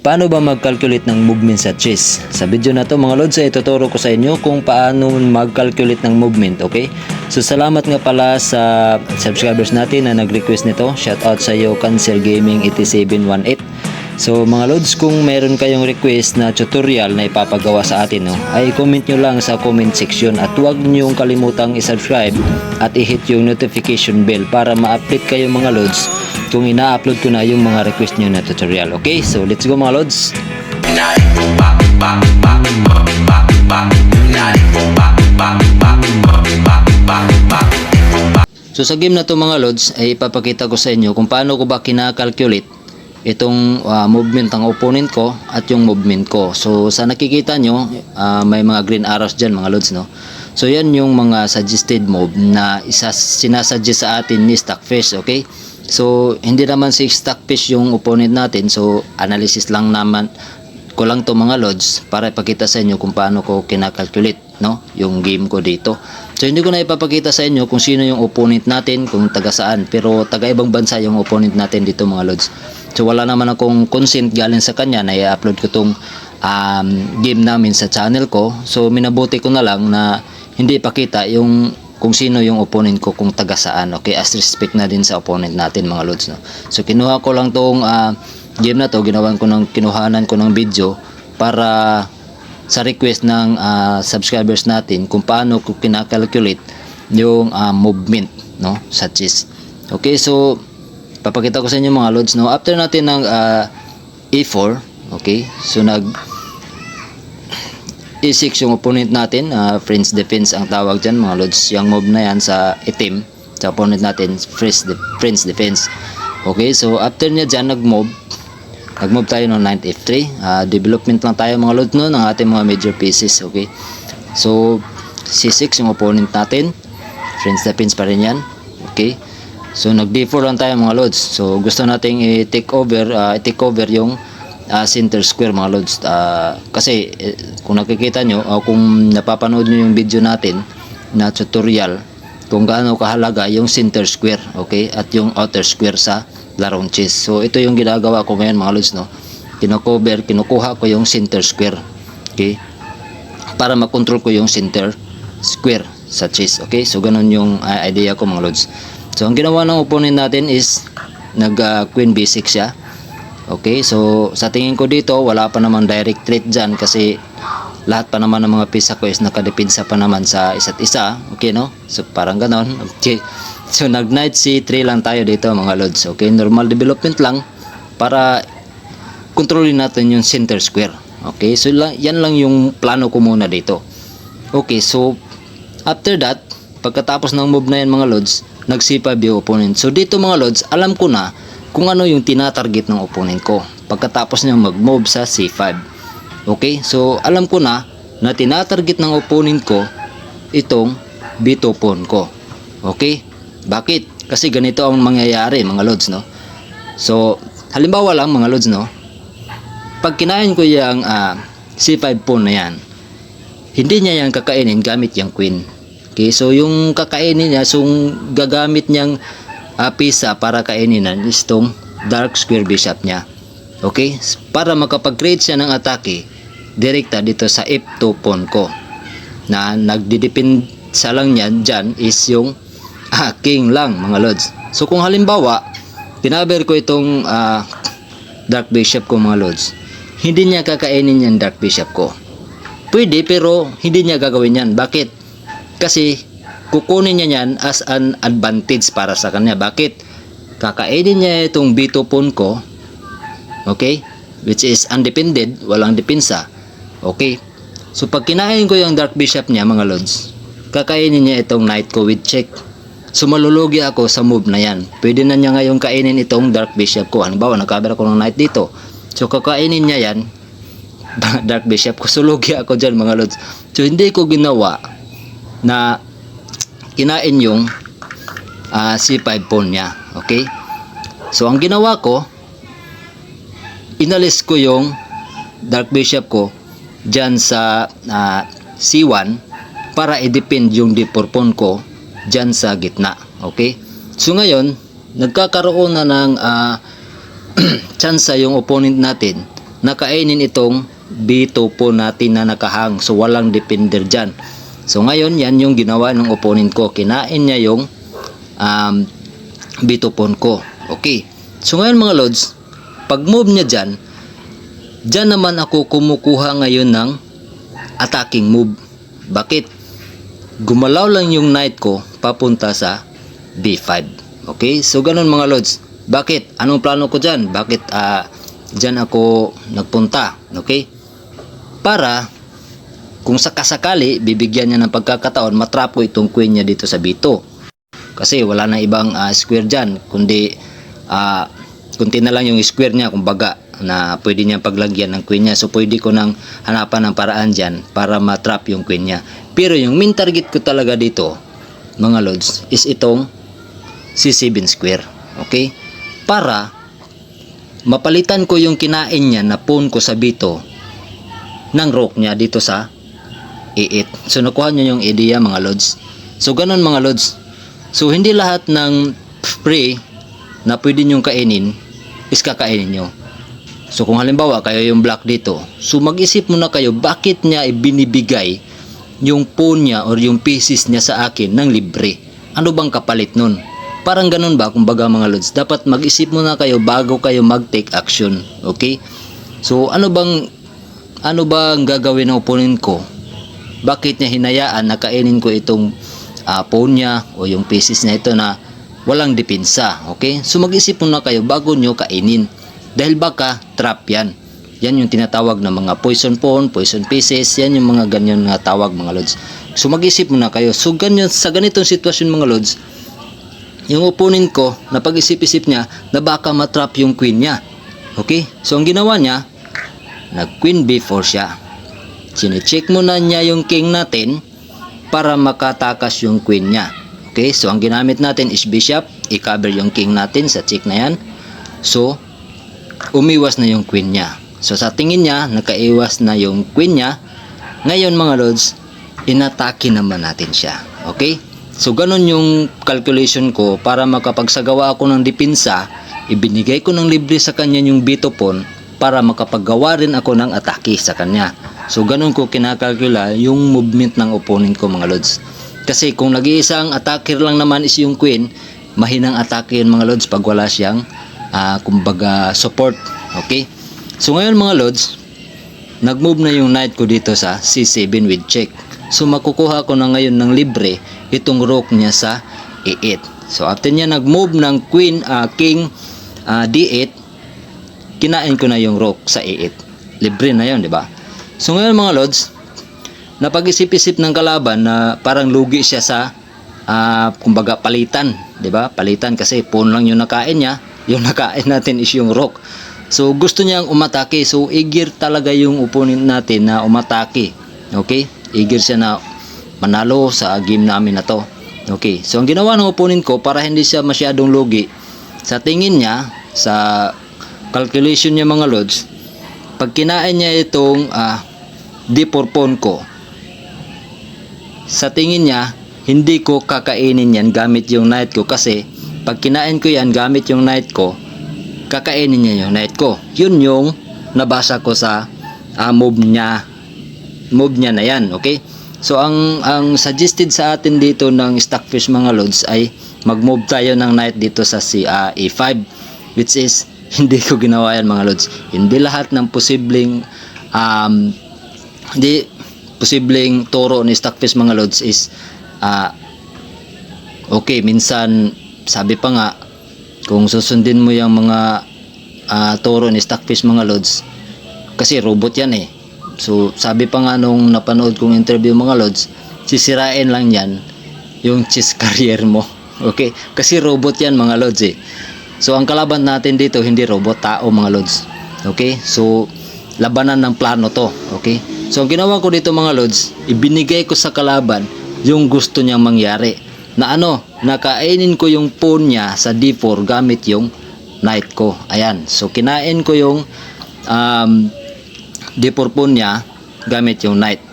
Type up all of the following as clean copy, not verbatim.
Paano ba mag-calculate ng movement sa chess? Sa video na to mga lods ay ituturo ko sa inyo kung paano mag-calculate ng movement, okay? So salamat nga pala sa subscribers natin na nag-request nito. Shoutout sa iyo Cancel Gaming 8718. So mga lods, kung meron kayong request na tutorial na ipapagawa sa atin, no, ay comment nyo lang sa comment section at huwag nyo kalimutang i-subscribe at i-hit yung notification bell para ma-update kayo mga lods kung ina-upload ko na yung mga request nyo na tutorial. Okay, so let's go mga lods. So sa game na to mga lods ay ipapakita ko sa inyo kung paano ko ba kina-calculate itong movement ng opponent ko at yung movement ko. So sa nakikita nyo, may mga green arrows dyan mga lods, no? So yan yung mga suggested move na sinasuggest sa atin ni Stockfish, okay? So hindi naman si Stockfish yung opponent natin, so analysis lang naman ko lang to mga lods para ipakita sa inyo kung paano ko kinakalculate, no, yung game ko dito. So hindi ko na ipapakita sa inyo kung sino yung opponent natin, kung taga saan, pero taga ibang bansa yung opponent natin dito mga lods. So wala naman akong consent galing sa kanya na i-upload ko tong game namin sa channel ko. So minabuti ko na lang na hindi ipakita yung kung sino yung opponent ko, kung taga saan, okay? As respect na din sa opponent natin mga lods, no? So kinuha ko lang tong game na to, kinuhanan ko ng video para sa request ng subscribers natin kung paano ko kinakalculate yung movement, no, sa chess. Okay, so papakita ko sa inyo mga lods, no, after natin ng E4, okay, so nag E6 yung opponent natin, French defense ang tawag dyan mga lods, yung move na yan sa itim sa opponent natin, French defense. Okay, so after niya dyan nag-move tayo ng knight F3, development lang tayo mga lods, no, ng ating mga major pieces. Okay, so C6 yung opponent natin, French defense pa rin yan. Okay, so nag D4 lang tayo mga lods. So gusto nating i-take over yung center square mga lods, kasi kung nakikita nyo kung napapanood nyo yung video natin na tutorial kung gaano kahalaga yung center square, okay, at yung outer square sa larong chess. So ito yung ginagawa ko ngayon mga lods, no, kinukuha ko yung center square, okay, para makontrol ko yung center square sa chess. Okay, so ganun yung idea ko mga lods. So ang ginawa ng opponent natin is nag queen b6 siya. Okay, so sa tingin ko dito wala pa namang direct threat dyan kasi lahat pa naman ng mga pisa ko is nakadepensa pa naman sa isa't isa. Okay, no? So parang ganon. Okay, so nag knight c3 lang tayo dito mga lods. Okay, normal development lang para kontrolin natin yung center square. Okay, so yan lang yung plano ko muna dito. Okay, so after that, pagkatapos ng move na yan mga lods, nag c5 yung opponent. So dito mga lods, alam ko na kung ano yung tinatarget ng opponent ko pagkatapos niya mag-move sa c5. Okay, so alam ko na tinatarget ng opponent ko itong b2 pawn ko. Okay, bakit? Kasi ganito ang mangyayari mga lods, no. So halimbawa lang mga lods, no, pag kinain ko yung c5 pawn na yan, hindi niya yan kakainin gamit yung queen. Okay, so yung kakainin niya, so gagamit niyang pisa para kainin is itong dark square bishop niya. Okay, para makapag-create siya ng atake direkta dito sa f2 pawn ko na nagdidepend sa lang yan dyan is yung king lang mga lods. So kung halimbawa pinaber ko itong dark bishop ko mga lods, hindi niya kakainin yung dark bishop ko. Pwede pero hindi niya gagawin yan. Bakit? Kasi kukunin niya yan as an advantage para sa kanya. Bakit? Kakainin niya itong b2 pawn ko, okay, which is undependent, walang depensa. Okay, so pag kinain ko yung dark bishop niya mga lods, kakainin niya itong knight ko with check. So malulugi ako sa move na yan. Pwede na niya ngayon kainin itong dark bishop ko. Halimbawa nagkabera ko ng knight dito, so kakainin niya yan dark bishop ko, so lugi ako dyan mga lods. So hindi ko ginawa na kinain yung c5 pawn niya. Okay, so ang ginawa ko, inalis ko yung dark bishop ko dyan sa c1 para i-depend yung d4 pawn ko dyan sa gitna. Okay, so ngayon nagkakaroon na ng chance yung opponent natin nakainin itong B2 po natin na nakahang. So walang defender dyan. So ngayon yan yung ginawa ng opponent ko. Kinain niya yung B2 pawn ko. Okay. So ngayon mga lods, pag move niya dyan naman ako kumukuha ngayon ng attacking move. Bakit? Gumalaw lang yung knight ko papunta sa B5. Okay? So ganun mga lods. Bakit? Anong plano ko dyan? Bakit dyan ako nagpunta? Okay? Para kung sakasakali bibigyan niya ng pagkakataon matrap ko itong queen niya dito sa B2. Kasi wala na ibang square dyan kundi kunti na lang yung square niya kumbaga na pwede niya paglagyan ng queen niya. So pwede ko nang hanapan ng paraan dyan para matrap yung queen niya. Pero yung main target ko talaga dito mga lods is itong C7 square. Okay? Para mapalitan ko yung kinain niya na pawn ko sa B2 ng rook niya dito sa E8. So nakuha nyo yung idea mga lods. So ganun mga lods. So hindi lahat ng prey na pwede nyong kainin is kakainin nyo. So kung halimbawa kayo yung black dito, so mag-isip muna kayo bakit niya ibinibigay yung pawn niya or yung pieces niya sa akin ng libre. Ano bang kapalit nun? Parang ganun ba kumbaga mga lods? Dapat mag-isip muna kayo bago kayo mag-take action. Okay? So ano bang gagawin ng opponent ko? Bakit niya hinayaan na kainin ko itong pawn niya o yung pieces niya ito na walang depensa? Okay? So mag-isip muna kayo bago nyo kainin. Dahil baka trap yan. Yan yung tinatawag na mga poison pawn, poison pieces. Yan yung mga ganyan na tawag mga lods. So mag-isip muna kayo. So ganyan, sa ganitong sitwasyon mga lods, yung opponent ko, na pag-isip-isip niya na baka matrap yung queen niya. Okay? So ang ginawa niya, nag-queen B4 siya. Sine-check muna niya yung king natin para makatakas yung queen niya. Okay? So ang ginamit natin is bishop. I-cover yung king natin sa check na yan. So, umiwas na yung queen niya. So sa tingin niya, nakaiwas na yung queen niya. Ngayon mga lods, inatake naman natin siya. Okay? So ganun yung calculation ko para makapagsagawa ako ng depensa. Ibinigay ko ng libre sa kanya yung B2 pawn para makapaggawa rin ako ng atake sa kanya. So ganun ko kinakalkula yung movement ng opponent ko mga lods. Kasi kung nag-iisang attacker lang naman is yung queen, mahinang atake yun mga lods pag wala siyang kumbaga support. Okay? So ngayon mga lods, nag-move na yung knight ko dito sa C7 with check. So makukuha ko na ngayon ng libre itong rook niya sa E8. So after niya nag-move ng queen, king D8, kinain ko na yung rook sa E8. Libre na yon, di ba? So ngayon mga lods, napag-isip-isip ng kalaban na parang lugi siya sa kumbaga palitan, di ba? Palitan kasi pawn lang yung nakain niya. Yung nakain natin is yung rook. So gusto niyang umatake. So eager talaga yung opponent natin na umatake. Okay? Eager siya na manalo sa game namin na to. Okay? So ang ginawa ng opponent ko para hindi siya masyadong lugi, sa tingin niya, sa calculation niya mga lods, pag kinain niya itong D4 pawn ko, sa tingin niya hindi ko kakainin yan gamit yung knight ko kasi pag kinain ko yan gamit yung knight ko, kakainin niya yung knight ko. Yun yung nabasa ko sa move niya na yan. Okay? So ang suggested sa atin dito ng Stockfish mga lods ay mag-move tayo ng knight dito sa E5, which is hindi ko ginawa yan mga lods. Hindi lahat ng posibleng turo ni Stockfish mga lods is okay. Minsan sabi pa nga, kung susundin mo yung mga turo ni Stockfish mga lods, kasi robot yan eh. So sabi pa nga nung napanood kong interview mga lods, sisirain lang yan yung chess career mo. Okay? Kasi robot yan mga lods eh. So ang kalaban natin dito hindi robot, tao mga lods. Okay? So labanan ng plano to. Okay? So ang ginawa ko dito mga lods, ibinigay ko sa kalaban yung gusto niyang mangyari. Na nakainin ko yung pawn niya sa D4 gamit yung knight ko. Ayan. So kinain ko yung D4 pawn niya gamit yung knight.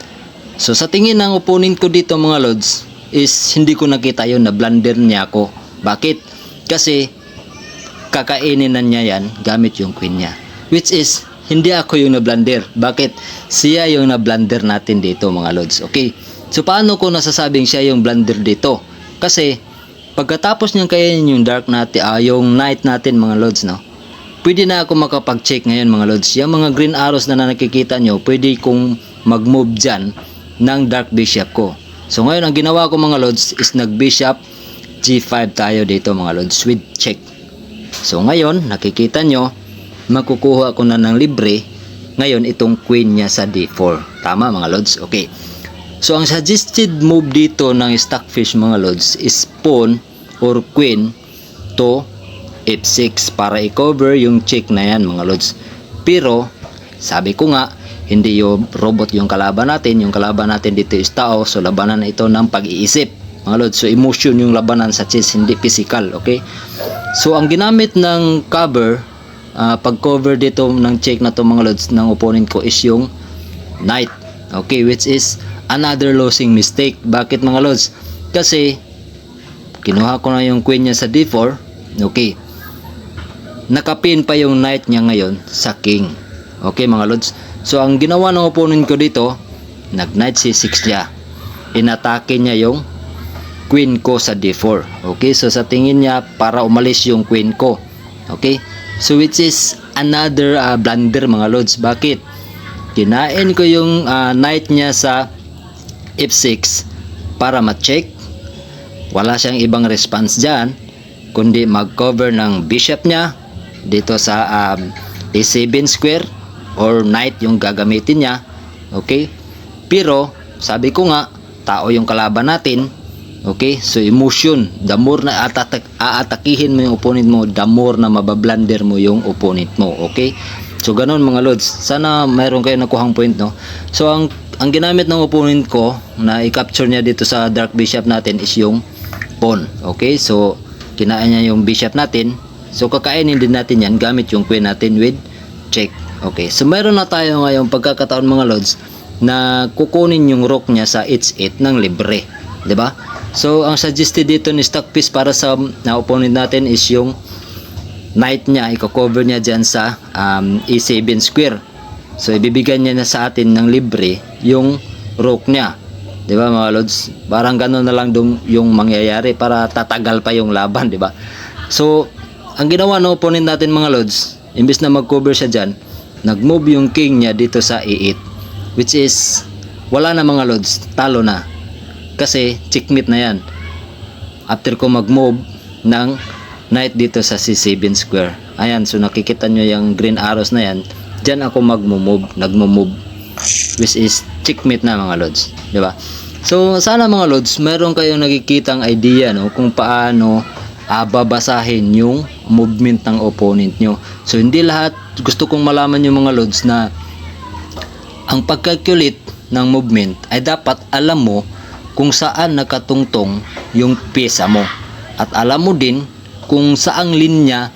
So sa tingin ng opponent ko dito mga lods is hindi ko nakita yun na blunder niya ako. Bakit? Kasi kakainin na niya yan gamit yung queen niya. Which is hindi ako yung na-blunder. Bakit? Siya yung na-blunder natin dito mga lods. Okay? So paano ko nasasabing siya yung blunder dito? Kasi pagkatapos niyang kainin yung dark natin, yung night natin mga lods, no? Pwede na ako makapag-check ngayon mga lods. Yung mga green arrows na nakikita nyo, pwede kong mag-move dyan ng dark bishop ko. So ngayon ang ginawa ko mga lods is nag-bishop G5 tayo dito mga lods with check. So ngayon nakikita nyo, makukuha ko na ng libre ngayon itong queen niya sa D4. Tama mga lods? Okay. So ang suggested move dito ng stockfish mga lods is pawn or queen to F6 para i-cover yung check na yan mga lods. Pero sabi ko nga, hindi yung robot yung kalaban natin. Yung kalaban natin dito is tao. So labanan ito ng pag-iisip mga lods. So emotion yung labanan sa chess, hindi physical. Okay. So ang ginamit ng cover, pag-cover dito ng check na to mga lods ng opponent ko is yung knight. Okay, which is another losing mistake. Bakit mga lods? Kasi kinuha ko na yung queen niya sa D4. Okay. Nakapin pa yung knight niya ngayon sa king. Okay mga lods. So ang ginawa ng opponent ko dito, nag-knight C6 niya. Inatake niya yung queen ko sa D4. Okay, so sa tingin niya para umalis yung queen ko. Okay, so which is another blunder mga lods. Bakit? Kinain ko yung knight niya sa F6 para ma-check. Wala siyang ibang response dyan kundi mag-cover ng bishop niya dito sa A7 square or knight yung gagamitin niya. Okay, pero sabi ko nga tao yung kalaban natin. Okay, so emotion, the more na aatakihin mo yung opponent mo, the more na mabablunder mo yung opponent mo. Okay, so ganun mga lods. Sana mayroon kayo nakuhang point, no? So ang ginamit ng opponent ko na i-capture niya dito sa dark bishop natin is yung pawn. Okay, so kinain niya yung bishop natin. So kakainin din natin yan gamit yung queen natin with check. Okay, so meron na tayo ngayon pagkakataon mga lods na kukunin yung rook niya sa H8 ng libre, 'di ba? So ang suggested dito ni stockfish para sa opponent natin is yung knight niya, i-cover niya diyan sa E7 square. So ibibigay niya na sa atin ng libre yung rook niya, 'di ba mga lods? Parang ganoon na lang yung mangyayari para tatagal pa yung laban, 'di ba? So ang ginawa ng opponent natin mga lods, imbes na mag-cover siya diyan, nag-move yung king niya dito sa E8, which is wala na mga lods, talo na kasi checkmate na yan after ko mag-move ng knight dito sa C7 square. Ayan, so nakikita nyo yung green arrows na yan, dyan ako nagmo-move, which is checkmate na mga lods, di ba? So sana mga lods meron kayong nakikitang idea, no, kung paano babasahin yung movement ng opponent nyo. So hindi lahat, gusto kong malaman yung mga lods na ang pag-calculate ng movement ay dapat alam mo kung saan nakatungtong yung pyesa mo at alam mo din kung saang linya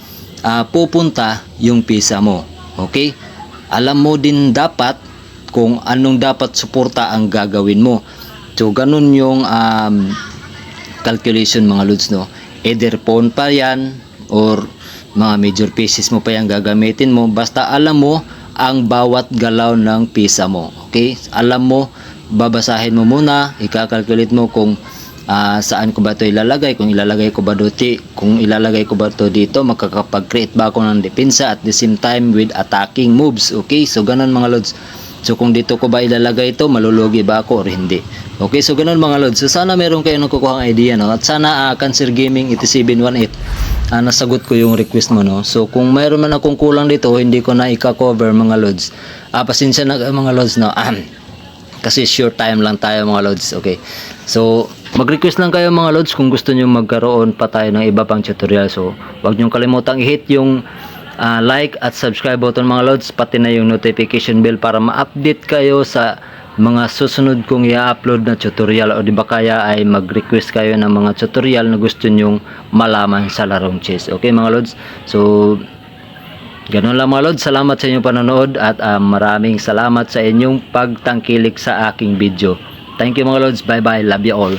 pupunta yung pyesa mo. Okay, alam mo din dapat kung anong dapat suporta ang gagawin mo. So ganun yung calculation mga lods, no? Either pawn pa yan or mga major pieces mo pa yung gagamitin mo, basta alam mo ang bawat galaw ng pyesa mo. Okay, alam mo, babasahin mo muna, ikakalculate mo kung saan ko ba ito ilalagay, kung ilalagay ko ba dito, makakapag-create ba ako ng depensa at the same time with attacking moves. Okay, so ganun mga lods. So kung dito ko ba ilalagay ito, malulugi ba ako or hindi. Okay, so ganun mga lods. So sana meron kayo nakukuhang idea, no? At sana Cancer Gaming 8718 nasagot ko yung request mo, no? So kung mayroon man akong kulang dito, hindi ko na i-cover mga lods. Pasensya na mga lods, no? Kasi short time lang tayo mga lods. Okay, so mag-request lang kayo mga lods kung gusto nyo magkaroon pa tayo ng iba pang tutorial. So huwag nyo kalimutang i-hit yung like at subscribe button mga lods, pati na yung notification bell para ma-update kayo sa mga susunod kong i-upload na tutorial, o di ba kaya ay mag-request kayo ng mga tutorial na gusto nyong malaman sa larong chess. Okay mga lods, so ganun lang mga lods. Salamat sa inyong panonood at maraming salamat sa inyong pagtangkilik sa aking video. Thank you mga lods, bye bye, love you all.